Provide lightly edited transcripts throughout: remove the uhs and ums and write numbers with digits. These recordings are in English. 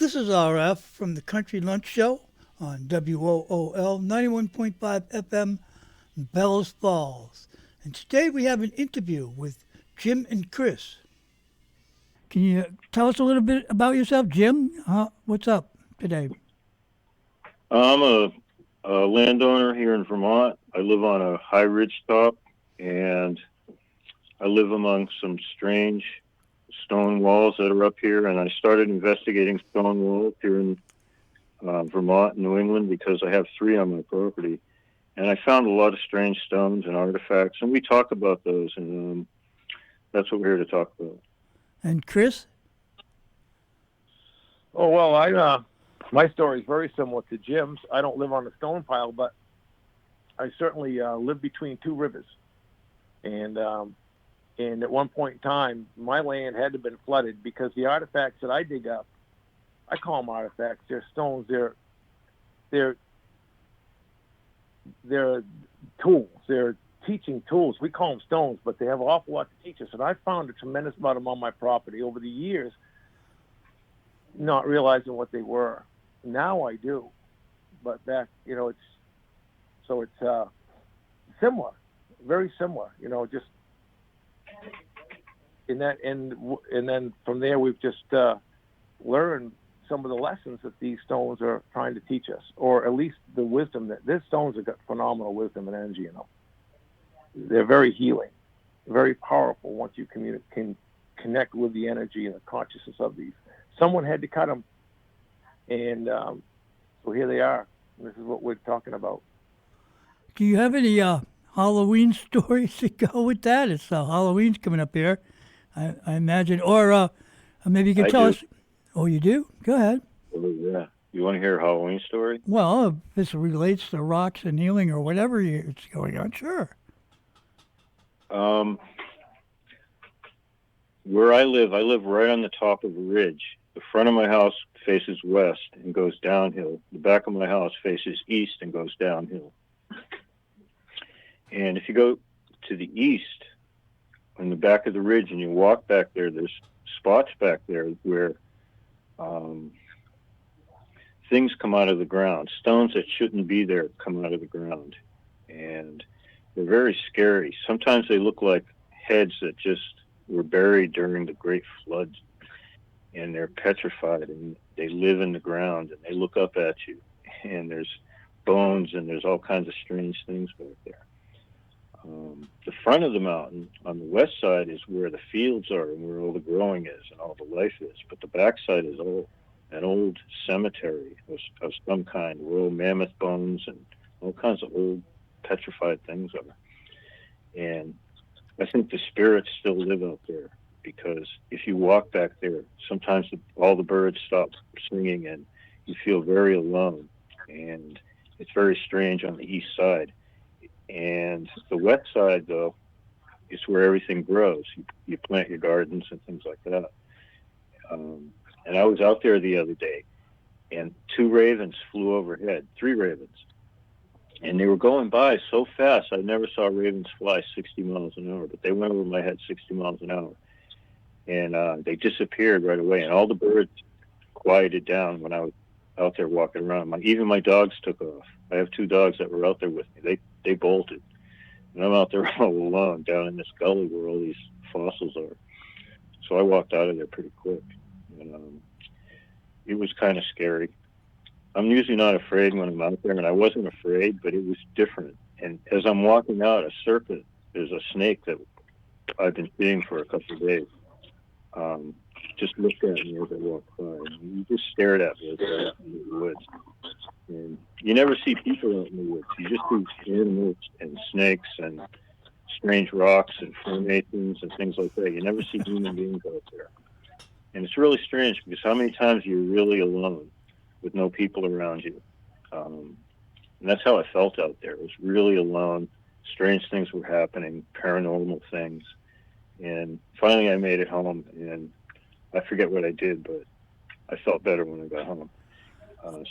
This is RF from the Country Lunch Show on WOOL 91.5 FM, Bellows Falls. And today we have an interview with Jim and Chris. Can you tell us a little bit about yourself, Jim? What's up today? I'm a landowner here in Vermont. I live on a high ridge top, and I live among some strange stone walls that are up here. And I started investigating stone walls here in Vermont, New England, because I have 3 on my property. And I found a lot of strange stones and artifacts, and we talk about those, and that's what we're here to talk about. And Chris? Oh, well, my story is very similar to Jim's. I don't live on a stone pile, but I certainly live between 2 rivers. And at one point in time, my land had to have been flooded because the artifacts that I dig up, I call them artifacts. They're stones. They're tools. They're teaching tools. We call them stones, but they have an awful lot to teach us. And I found a tremendous amount of them on my property over the years, not realizing what they were. Now I do, but back, it's similar, very similar, just in that, and then from there we've just learned some of the lessons that these stones are trying to teach us, or at least the wisdom that these stones have got phenomenal wisdom and energy in them. They're very healing, very powerful once you can connect with the energy and the consciousness of these. Someone had to cut them, and so here they are. This is what we're talking about. Do you have any Halloween stories to go with that? It's Halloween's coming up here, I imagine. Or maybe you can tell us. Oh, you do? Go ahead. Oh, yeah. You want to hear a Halloween story? Well, if this relates to rocks and healing or whatever it's going on, sure. Where I live right on the top of a ridge. The front of my house faces west and goes downhill. The back of my house faces east and goes downhill. And if you go to the east, on the back of the ridge, and you walk back there, there's spots back there where things come out of the ground. Stones that shouldn't be there come out of the ground. And they're very scary. Sometimes they look like heads that just were buried during the Great Flood. And they're petrified, and they live in the ground, and they look up at you. And there's bones, and there's all kinds of strange things back there. The front of the mountain on the west side is where the fields are and where all the growing is and all the life is. But the back side is an old cemetery of some kind, where old mammoth bones and all kinds of old petrified things are. And I think the spirits still live out there, because if you walk back there, sometimes all the birds stop singing and you feel very alone. And it's very strange on the east side. And the west side, though, is where everything grows. You plant your gardens and things like that. And I was out there the other day, and 2 ravens flew overhead, 3 ravens. And they were going by so fast, I never saw ravens fly 60 miles an hour, but they went over my head 60 miles an hour. And they disappeared right away, and all the birds quieted down when I was out there walking around. Even my dogs took off. I have 2 dogs that were out there with me. They bolted. And I'm out there all alone down in this gully where all these fossils are. So I walked out of there pretty quick. And it was kind of scary. I'm usually not afraid when I'm out there, and I wasn't afraid, but it was different. And as I'm walking out, a serpent, there's a snake that I've been seeing for a couple of days, just looked at me as I walked by. And he just stared at me as I walked into the woods. And you never see people out in the woods. You just see animals and snakes and strange rocks and formations and things like that. You never see human beings out there. And it's really strange, because how many times you're really alone with no people around you. And that's how I felt out there. It was really alone. Strange things were happening, paranormal things. And finally I made it home, and I forget what I did, but I felt better when I got home.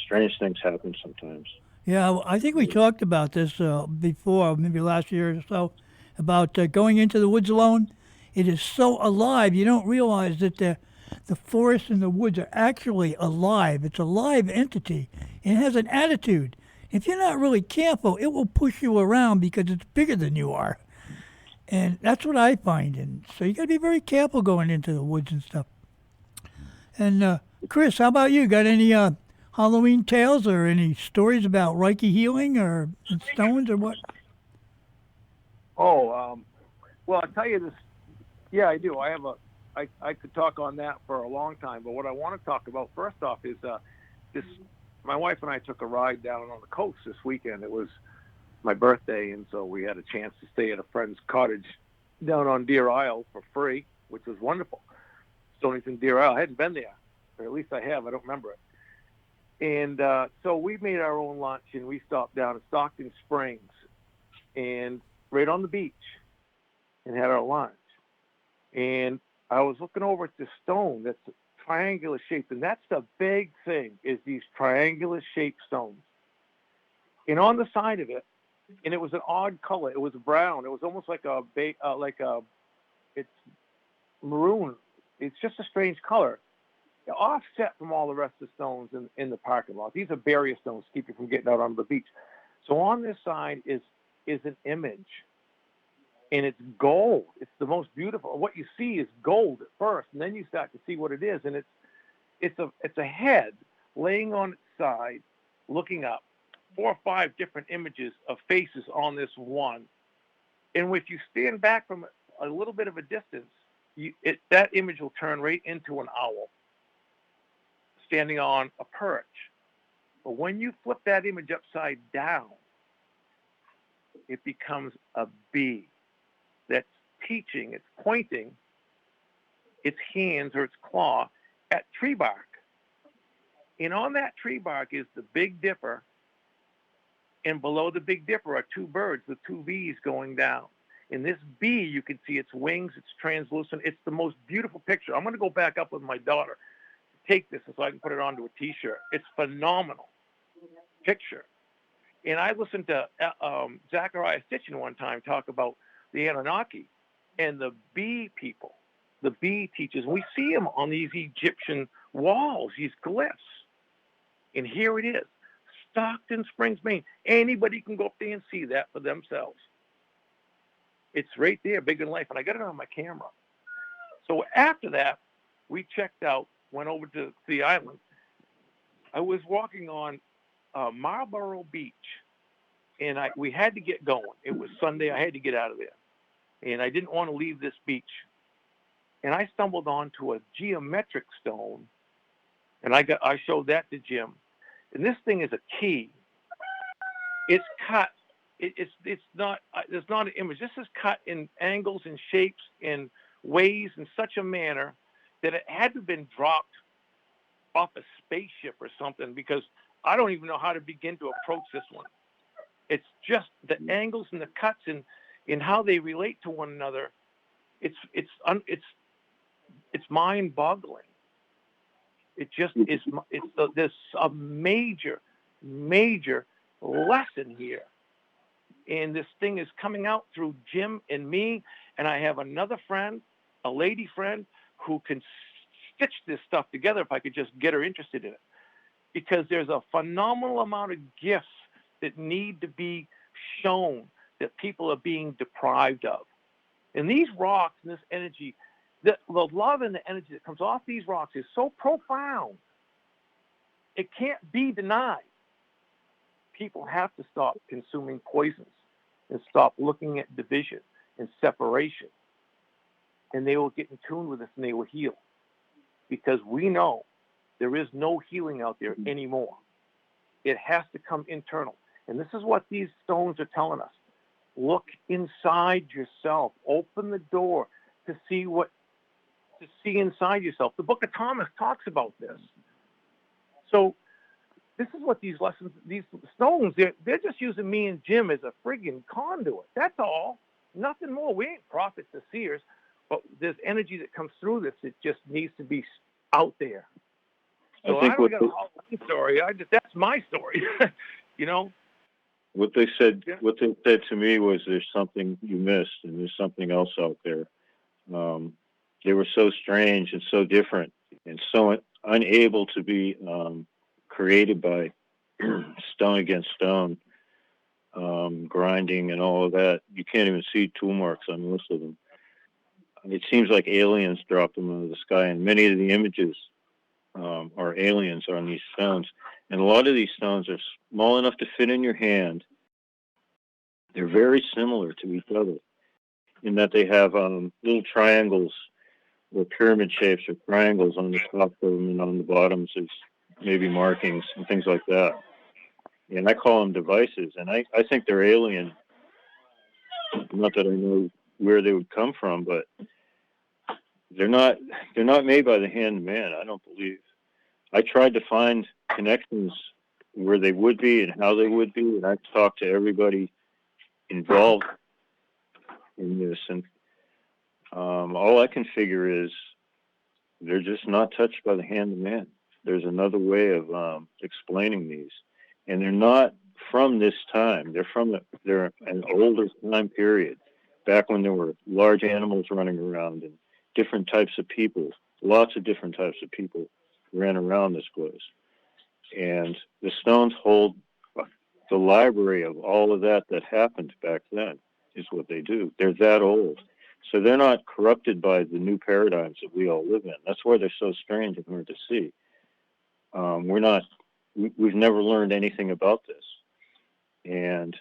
Strange things happen sometimes. Yeah, I think we talked about this before, maybe last year or so, about going into the woods alone. It is so alive. You don't realize that the forest and the woods are actually alive. It's a live entity and it has an attitude. If you're not really careful, it will push you around because it's bigger than you are. And that's what I find. And so you got to be very careful going into the woods and stuff. And Chris, how about you? Got any Halloween tales or any stories about Reiki healing or stones or what? Oh, well, I'll tell you this. Yeah, I do. I could talk on that for a long time, but what I want to talk about first off is this. My wife and I took a ride down on the coast this weekend. It was my birthday, and so we had a chance to stay at a friend's cottage down on Deer Isle for free, which was wonderful. Stonington Deer Isle. I hadn't been there, or at least I have. I don't remember it. And so we made our own lunch, and we stopped down at Stockton Springs, and right on the beach, and had our lunch. And I was looking over at this stone that's triangular shaped, and that's the big thing, is these triangular shaped stones. And on the side of it, and it was an odd color. It was brown. It was almost like it's maroon. It's just a strange color, offset from all the rest of the stones in the parking lot. These are barrier stones to keep you from getting out onto the beach. So on this side is an image, and it's gold. It's the most beautiful. What you see is gold at first, and then you start to see what it is, and it's a head laying on its side, looking up. 4 or 5 different images of faces on this one, and if you stand back from a little bit of a distance, that image will turn right into an owl standing on a perch. But when you flip that image upside down, it becomes a bee that's teaching, it's pointing its hands or its claw at tree bark. And on that tree bark is the Big Dipper, and below the Big Dipper are 2 birds with 2 bees going down. In this bee, you can see its wings, it's translucent. It's the most beautiful picture. I'm going to go back up with my daughter to take this so I can put it onto a T-shirt. It's phenomenal picture. And I listened to Zachariah Sitchin one time talk about the Anunnaki and the bee people, the bee teachers. We see them on these Egyptian walls, these glyphs. And here it is, Stockton Springs, Maine. Anybody can go up there and see that for themselves. It's right there, big in life. And I got it on my camera. So after that, we checked out, went over to the island. I was walking on Marlborough Beach, and we had to get going. It was Sunday. I had to get out of there. And I didn't want to leave this beach. And I stumbled onto a geometric stone, and I showed that to Jim. And this thing is a key. It's cut. It's not. There's not an image. This is cut in angles and shapes and ways in such a manner that it had to have been dropped off a spaceship or something, because I don't even know how to begin to approach this one. It's just the angles and the cuts and how they relate to one another. It's mind-boggling. It just is. There's a major lesson here, and this thing is coming out through Jim and me. And I have another friend, a lady friend, who can stitch this stuff together if I could just get her interested in it, because there's a phenomenal amount of gifts that need to be shown that people are being deprived of. And these rocks and this energy, the love and the energy that comes off these rocks is so profound, it can't be denied. People have to stop consuming poisons and stop looking at division and separation. And they will get in tune with us, and they will heal. Because we know there is no healing out there anymore. It has to come internal. And this is what these stones are telling us. Look inside yourself. Open the door to see inside yourself. The Book of Thomas talks about this. So this is what these lessons, these stones, they're just using me and Jim as a friggin' conduit. That's all. Nothing more. We ain't prophets or seers, but there's energy that comes through this. It just needs to be out there. So I don't got a Halloween story. That's my story. You know. What they said to me was, there's something you missed, and there's something else out there. They were so strange and so different. and so unable to be created by stone against stone, grinding and all of that. You can't even see tool marks on most of them. It seems like aliens dropped them out of the sky, and many of the images are aliens on these stones. And a lot of these stones are small enough to fit in your hand. They're very similar to each other in that they have little triangles or pyramid shapes or triangles on the top of them, and on the bottoms is maybe markings and things like that. And I call them devices, and I think they're alien. Not that I know where they would come from, but they're not made by the hand of man, I don't believe. I tried to find connections where they would be and how they would be, and I've talked to everybody involved in this, and all I can figure is they're just not touched by the hand of man. There's another way of explaining these, and they're not from this time. They're an older time period, back when there were large animals running around and different types of people. Lots of different types of people ran around this place, and the stones hold the library of all of that happened back then. Is what they do. They're that old. So they're not corrupted by the new paradigms that we all live in. That's why they're so strange and hard to see. We've never learned anything about this. And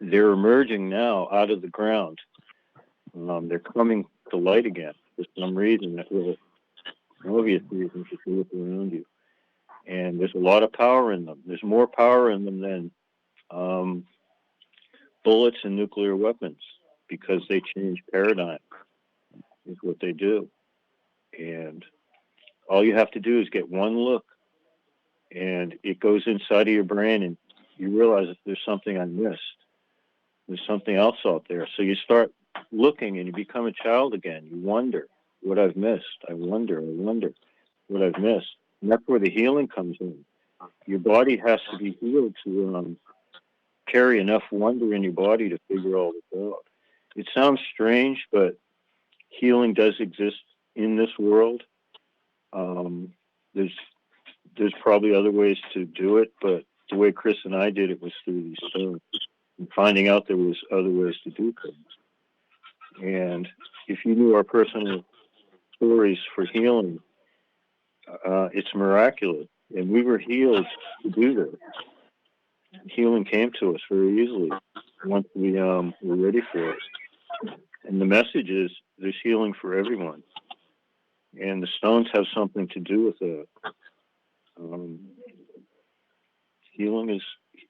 they're emerging now out of the ground. They're coming to light again for some reason that will, obvious reasons if you look around you. And there's a lot of power in them. There's more power in them than bullets and nuclear weapons, because they change paradigm is what they do. And all you have to do is get one look, and it goes inside of your brain, and you realize that there's something I missed. There's something else out there. So you start looking, and you become a child again. You wonder what I've missed. I wonder what I've missed. And that's where the healing comes in. Your body has to be healed to carry enough wonder in your body to figure all this out. It sounds strange, but healing does exist in this world. There's probably other ways to do it, but the way Chris and I did it was through these stones and finding out there was other ways to do things. And if you knew our personal stories for healing, it's miraculous. And we were healed to do this. Healing came to us very easily once we were ready for it. And the message is there's healing for everyone. And the stones have something to do with it. Healing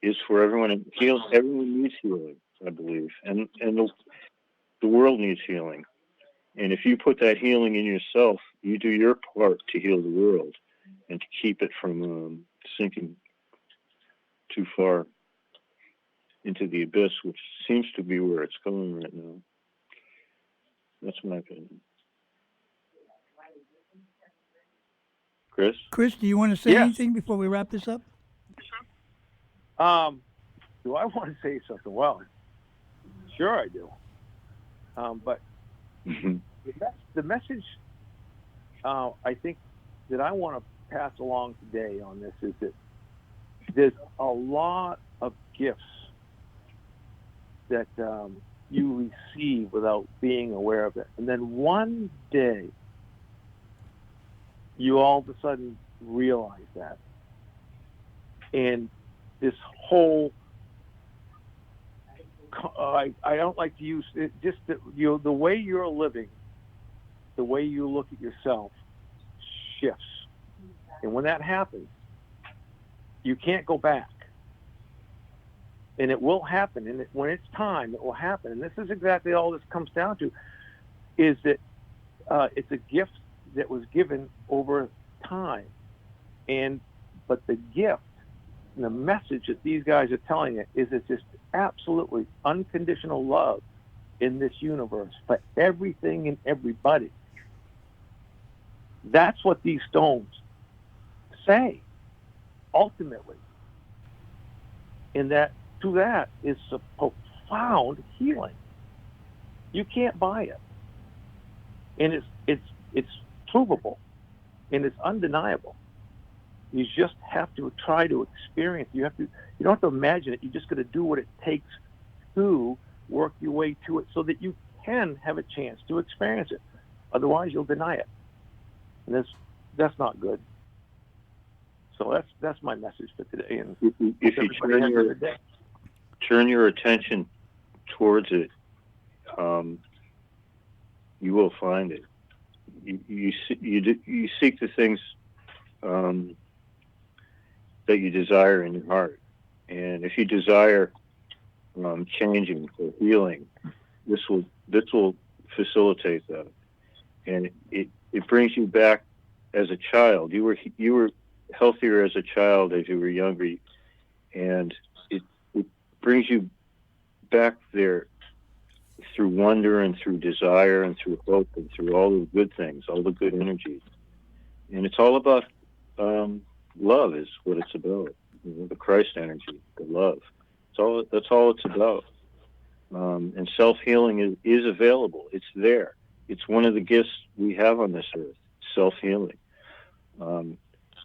is for everyone. And everyone needs healing, I believe. And the world needs healing. And if you put that healing in yourself, you do your part to heal the world and to keep it from sinking too far into the abyss, which seems to be where it's going right now. That's my opinion. Chris, do you want to say anything before we wrap this up? Do I want to say something? Well, sure I do. But the message I think that I want to pass along today on this is that there's a lot of gifts that you receive without being aware of it. And then one day, you all of a sudden realize that. And this whole, I don't like to use it, just the way you're living, the way you look at yourself shifts. And when that happens, you can't go back. And it will happen. And when it's time, it will happen. And this is exactly all this comes down to, is that it's a gift that was given over time. But the gift and the message that these guys are telling it is it's just absolutely unconditional love in this universe for everything and everybody. That's what these stones say, ultimately. And that to that is a profound healing. You can't buy it. And it's provable. and it's undeniable. You just have to try to experience. You don't have to imagine it. You just got to do what it takes to work your way to it, so that you can have a chance to experience it. Otherwise, you'll deny it, and that's not good. So that's my message for today. And if you turn your attention towards it, you will find it. You seek the things that you desire in your heart, and if you desire changing or healing, this will facilitate that, and it brings you back as a child. You were healthier as a child as you were younger, and it brings you back there through wonder and through desire and through hope and through all the good things, all the good energies. And it's all about love is what it's about. The Christ energy, the love. That's all it's about. And self-healing is available. It's there. It's one of the gifts we have on this earth, self-healing.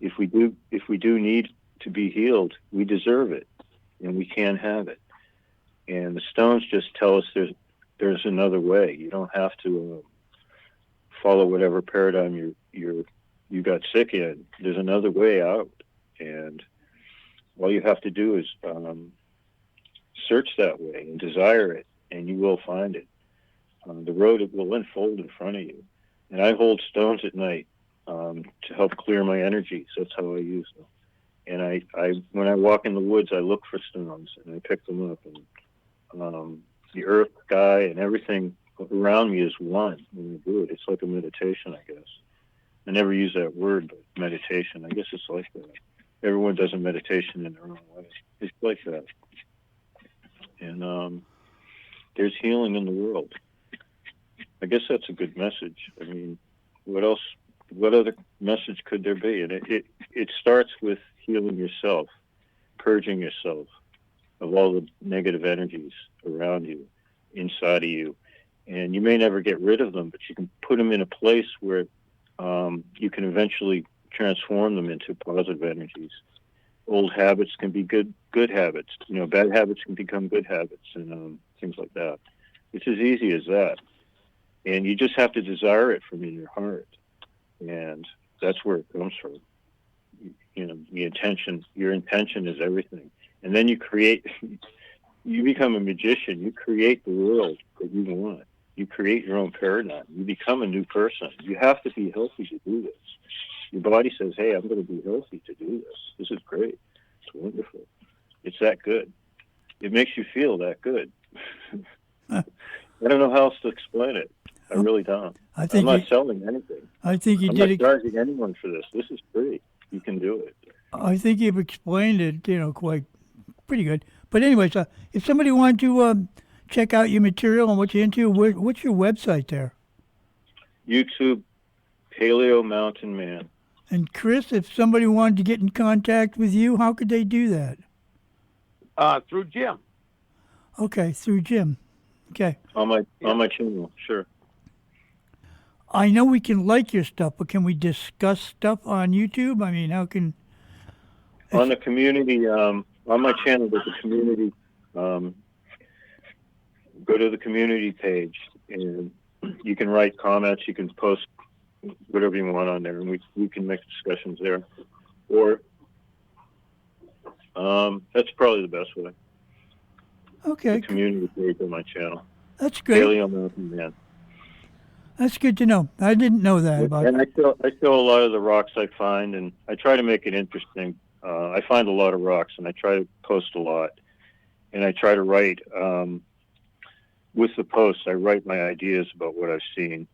If we do need to be healed, we deserve it, and we can have it. And the stones just tell us there's another way. You don't have to follow whatever paradigm you got sick in. There's another way out, and all you have to do is search that way and desire it, and you will find it. The road will unfold in front of you. And I hold stones at night to help clear my energies. That's how I use them. And I when I walk in the woods, I look for stones and I pick them up. And the earth, sky, and everything around me is one when I do it. It's like a meditation, I guess. I never use that word, but meditation. I guess it's like that. Everyone does a meditation in their own way. It's like that. And there's healing in the world. I guess that's a good message. I mean, what else? What other message could there be? And it starts with healing yourself, purging yourself of all the negative energies around you, inside of you. And you may never get rid of them, but you can put them in a place where you can eventually transform them into positive energies. Old habits can be good habits. Bad habits can become good habits, and things like that. It's as easy as that. And you just have to desire it from in your heart. And that's where it comes from. The intention, your intention is everything. And then you become a magician. You create the world that you want. You create your own paradigm. You become a new person. You have to be healthy to do this. Your body says, hey, I'm going to be healthy to do this. This is great. It's wonderful. It's that good. It makes you feel that good. I don't know how else to explain it. I really don't. I'm not selling anything. I think I'm not charging anyone for this. This is free. You can do it. I think you've explained it, quite pretty good. But anyways, if somebody wanted to check out your material and what you're into, what's your website there? YouTube, Paleo Mountain Man. And Chris, if somebody wanted to get in contact with you, how could they do that? Through Jim. Okay, through Jim. Okay. On my channel, sure. I know we can like your stuff, but can we discuss stuff on YouTube? I mean, how can... On the community, on my channel, there's a community, go to the community page, and you can write comments, you can post whatever you want on there, and we can make discussions there. Or, that's probably the best way. Okay. The community page on my channel. That's great. Paleo Mountain Man. That's good to know. I didn't know that about it. And I show a lot of the rocks I find, and I try to make it interesting. I find a lot of rocks, and I try to post a lot. And I try to write, with the posts, I write my ideas about what I've seen.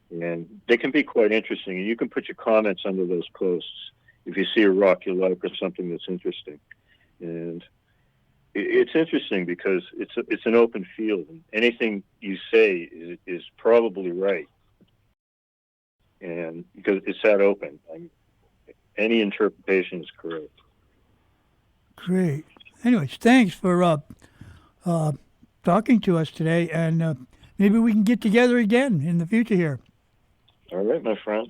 And they can be quite interesting. And you can put your comments under those posts if you see a rock you like or something that's interesting. And it's interesting because it's an open field, and anything you say is probably right, and because it's that open, any interpretation is correct. Great. Anyways, thanks for talking to us today, and maybe we can get together again in the future here. All right, my friend.